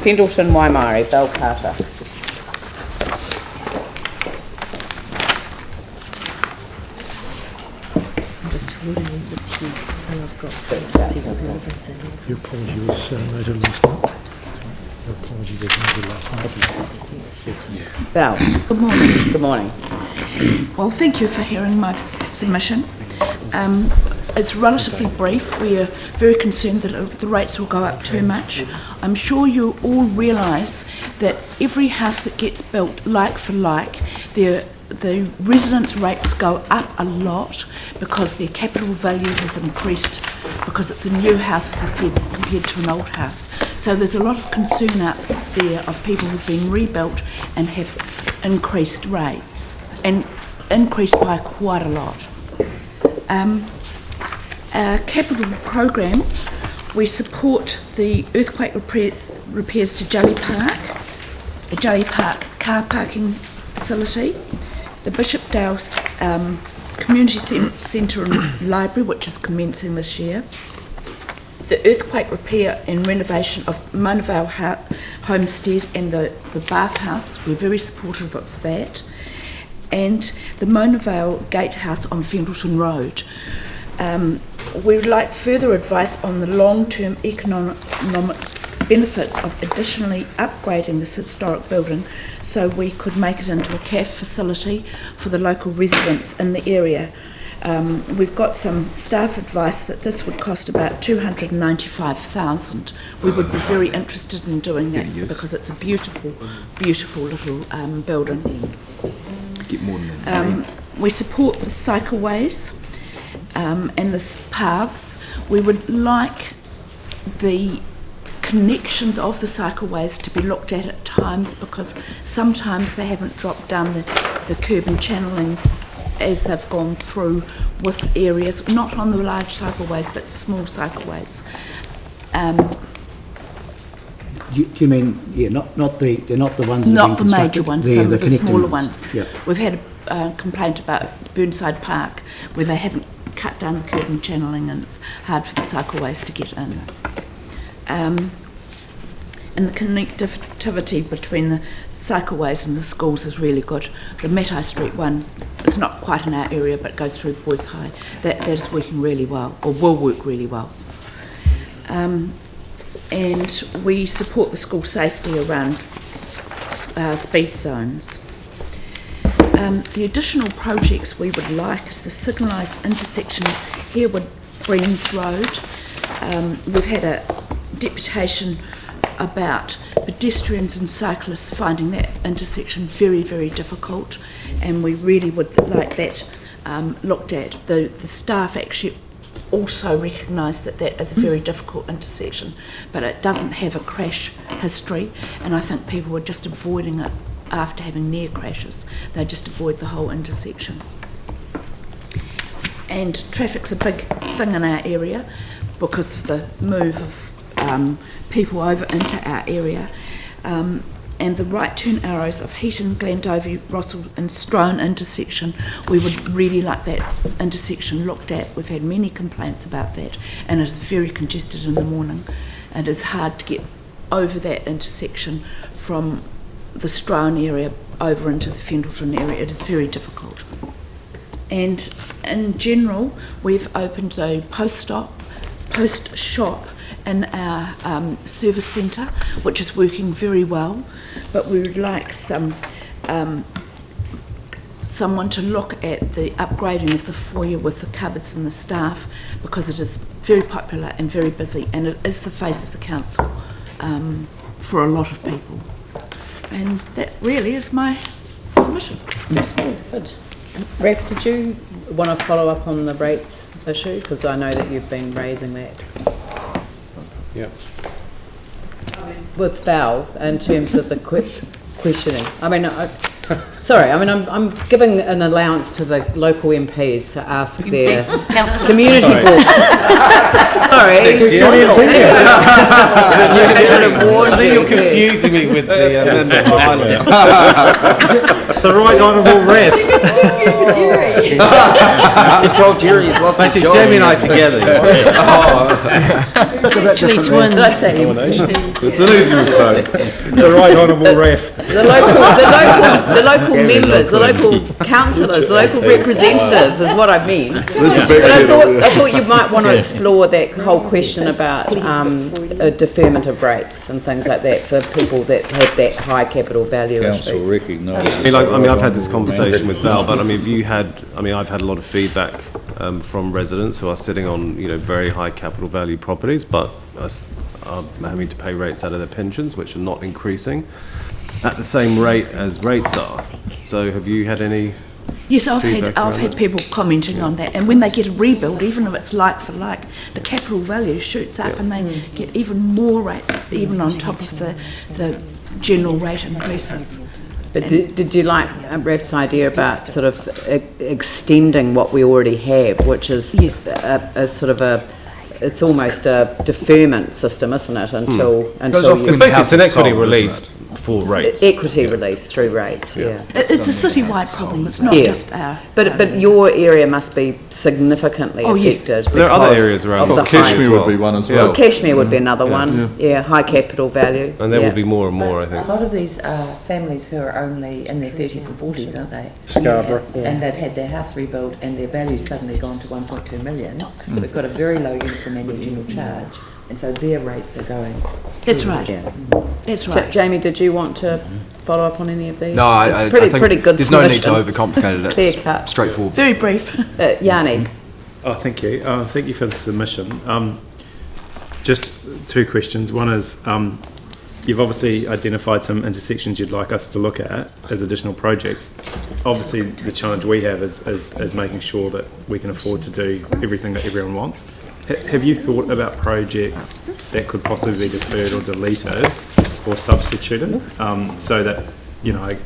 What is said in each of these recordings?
Fendalton, Waimairi, Bell Carter. I'm just forwarding this here, and I've got people who have been sending. Your apology was noted last night. Your apology was noted last night. Val. Good morning. Good morning. Well, thank you for hearing my submission. It's relatively brief. We are very concerned that the rates will go up too much. I'm sure you all realise that every house that gets built, like for like, the residents' rates go up a lot because their capital value has increased because it's a new house compared to an old house. So there's a lot of concern out there of people who've been rebuilt and have increased rates, and increased by quite a lot. Our capital program, we support the earthquake repairs to Jelly Park, the Jelly Park car parking facility, the Bishopdale Community Centre and Library, which is commencing this year, the earthquake repair and renovation of Monavale Homestead and the bathhouse. We're very supportive of that, and the Monavale Gatehouse on Fendalton Road. We would like further advice on the long-term economic benefits of additionally upgrading this historic building so we could make it into a CAF facility for the local residents in the area. We've got some staff advice that this would cost about $295,000. We would be very interested in doing that because it's a beautiful, beautiful little building. Get more than that. We support the cycleways and the paths. We would like the connections of the cycleways to be looked at times, because sometimes they haven't dropped down the curb and channeling as they've gone through with areas, not on the large cycleways but small cycleways. Do you mean, yeah, they're not the ones that not the major ones, some of the smaller ones. ones. Yep. We've had a complaint about Burnside Park where they haven't cut down the curb and channeling and it's hard for the cycleways to get in. And the connectivity between the cycleways and the schools is really good. The Matai Street one, it's not quite in our area but goes through Boys High. That is working really well, or will work really well. And we support the school safety around speed zones. The additional projects we would like is the signalised intersection Harewood Breens Road. We've had a deputation about pedestrians and cyclists finding that intersection very, very difficult, and we really would like that looked at. The staff actually also recognise that that is a very difficult intersection, but it doesn't have a crash history, and I think people are just avoiding it after having near crashes. They just avoid the whole intersection. And traffic's a big thing in our area because of the move of people over into our area, and the right turn arrows of Heaton, Glendowie, Rossall and Strone intersection, we would really like that intersection looked at. We've had many complaints about that, and it's very congested in the morning, and it's hard to get over that intersection from the Strone area over into the Fendalton area. It is very difficult. And in general, we've opened a post shop in our service centre, which is working very well, but we would like someone to look at the upgrading of the foyer with the cupboards and the staff, because it is very popular and very busy, and it is the face of the council for a lot of people. And that really is my submission. That's good. Raf, did you want to follow up on the rates issue? Because I know that you've been raising that. Yep. With Val, in terms of the questioning. I mean, Sorry, I mean, I'm giving an allowance to the local MPs to ask their community board. Sorry. I think you're confusing me with the member of Parliament. The Right Honourable Ref. You told Jerry he's lost his job. Jamie and I together. Actually, twins. Did I say you? It's an easy mistake. The Right Honourable Ref. The local members, the local councillors, the local representatives is what I mean. But I thought you might want to explore that whole question about a deferment of rates and things like that for people that have that high capital value. Council recognises. I've had this conversation with Val, but I've had a lot of feedback from residents who are sitting on, very high capital value properties, but are having to pay rates out of their pensions, which are not increasing at the same rate as rates are. So have you had any? Yes, I've had people commenting on that, and when they get a rebuild, even if it's like for like, the capital value shoots up, and they get even more rates, even on top of the general rate increases. But did you like Ref's idea about sort of extending what we already have, which is a sort of it's almost a deferment system, isn't it? Until it's basically an equity release for rates. Equity release through rates, It's a city-wide problem. It's not just our. But your area must be significantly affected. There are other areas around. Cashmere would be one as well. Cashmere would be another one. Yeah, high capital value. And there will be more and more, I think. A lot of these are families who are only in their 30s and 40s, aren't they? Scarborough. And they've had their house rebuilt and their value's suddenly gone to 1.2 million. So we've got a very low uniform annual general charge, and so their rates are going. That's right. That's right. Jamie, did you want to follow up on any of these? No, I pretty think good there's no need to submission. overcomplicate it. Clear It's cut. straightforward. Very brief. Yanni. Oh, thank you. Thank you for the submission. Just two questions. One is, you've obviously identified some intersections you'd like us to look at as additional projects. Obviously, the challenge we have is making sure that we can afford to do everything that everyone wants. Have you thought about projects that could possibly be deferred or deleted or substituted, so that,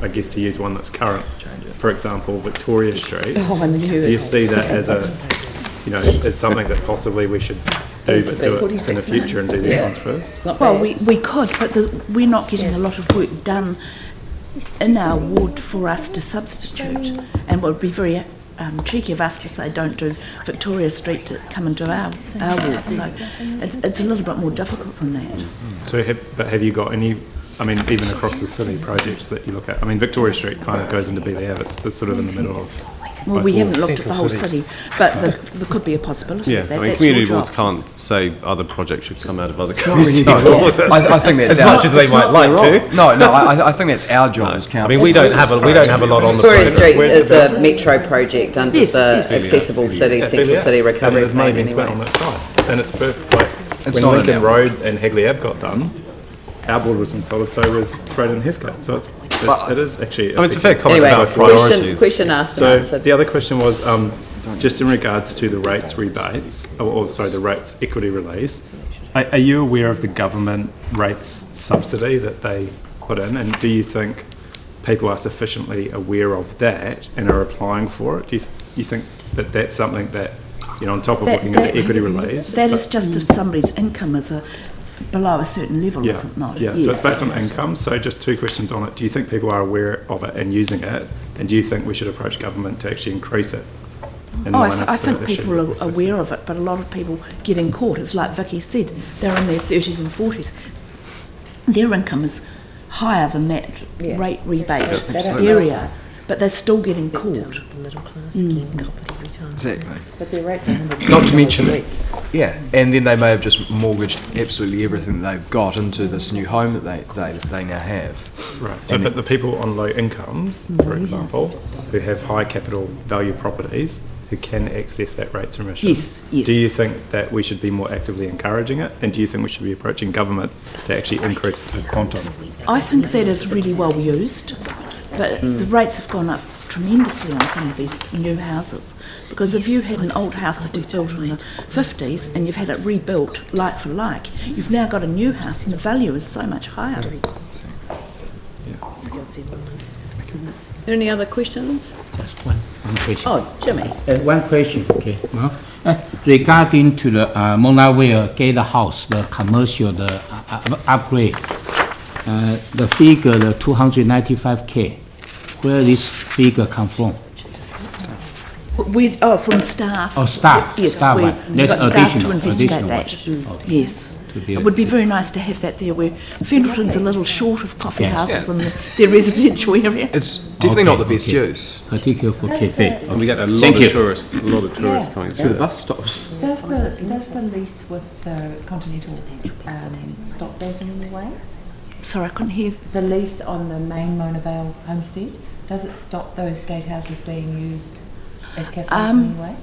I guess to use one that's current, for example, Victoria Street, do you see that as as something that possibly we should do, but do it in the future and do these ones first? Well, we could, but we're not getting a lot of work done in our ward for us to substitute, and it would be very cheeky of us to say don't do Victoria Street to come into our ward. So it's a little bit more difficult than that. So, have you got any? I mean, even across the city, projects that you look at. I mean, Victoria Street kind of goes into BLF. It's sort of in the middle of. Well, we haven't looked at the whole city, but there could be a possibility of that. I mean, That's community your boards job. can't say other projects should come out of other community No, boards. I think that's As much as they might like to. No, I think that's our job as council. I mean, we don't have a lot on the Victoria project. Street is a metro project under Yes, the yes. Accessible City, Central City Recovery And there's money Plan been spent anyway. on that site, and it's perfect. Like, It's when not Lincoln an Road and Hagley Ave got done, our board was insulted, so was Sprayton and Heathcote. So it is actually. I mean, it's a fair comment Anyway, about priorities. question asked So and answered. the other question was just in regards to the rates rebates, the rates equity release. Are you aware of the government rates subsidy that they put in, and do you think people are sufficiently aware of that and are applying for it? Do you think that that's something that, on top of looking at the equity release? That is just if somebody's income is below a certain level, is it not? Yeah, so it's based on income. So just two questions on it. Do you think people are aware of it and using it? And do you think we should approach government to actually increase it? I think people are aware of it, but a lot of people get in court. It's like Vicky said, they're in their 30s and 40s. Their income is higher than that rate rebate area, but they're still getting caught. The middle class scheme covered every time. Exactly. But their rates are Not to mention that, and then they may have just mortgaged absolutely everything that they've got into this new home that they now have. Right. So, but the people on low incomes, for example, who have high capital value properties, who can access that rates remission. Yes. Do you think that we should be more actively encouraging it? And do you think we should be approaching government to actually increase the quantum? I think that is really well used, but the rates have gone up tremendously on some of these new houses, because if you had an old house that was built in the 50s and you've had it rebuilt like for like, you've now got a new house and the value is so much higher. Any other questions? Just one question. Oh, Jimmy. One question, okay. Regarding to the Monaville Gatehouse, the commercial, the upgrade, the figure, the 295K, where this figure come from? From staff. Oh, staff. Yes, staff. we- That's we've got staff to additional. investigate additional that. budget. Okay. Yes. To be It would be very nice to have that there where Fendalton's a little short of coffee Yes. houses in their residential area. It's definitely not the best okay. use. Particular for cafe. And we get a lot Thank of you. tourists, coming Through through. the bus stops. Does the lease with Continental stop that in any way? Sorry, I couldn't hear. The lease on the main Mona Vale homestead, does it stop those gatehouses being used as cafes in any way?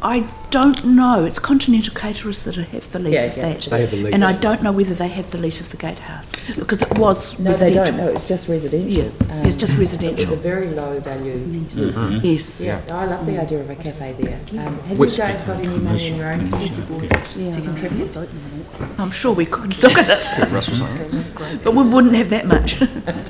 I don't know. It's Continental Caterers that have the lease of that. They have the lease. And I don't know whether they have the lease of the gatehouse because it was No, they residential. don't. No, it's just residential. Yeah, it's just It's a residential. very low value. Yes. Yeah, I love the idea of a cafe there. Have Which- you guys got any money in your own spendable to contribute? I'm sure we could look at it, Russ was saying. but we wouldn't have that much.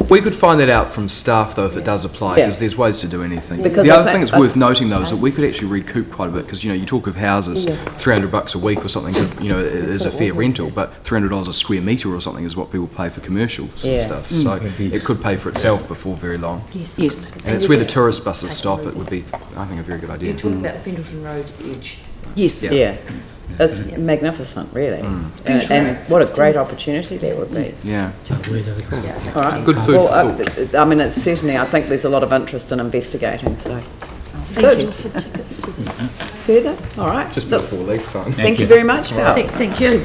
We could find that out from staff though if it does apply, Yeah. because there's ways to do anything. Because The I other think- thing that's worth noting though is that we could actually recoup quite a bit, because you talk of houses, $300 a week or something, is a fair rental, but $300 a square metre or something is what people pay for commercial sort of Yeah. stuff. So it could pay for itself before very long. Yes. And it's where the tourist buses stop. It would be, I think, a very good idea. You're talking about the Fendalton Road edge. Yes. Yeah. It's magnificent, really. And what a great opportunity there would be. Yeah. All right. Good food Well, for thought. I mean, it's certainly, I think there's a lot of interest in investigating, so. Thank you. Further? All right. Just Look, before lease sign. thank you very much, Val. Thank you.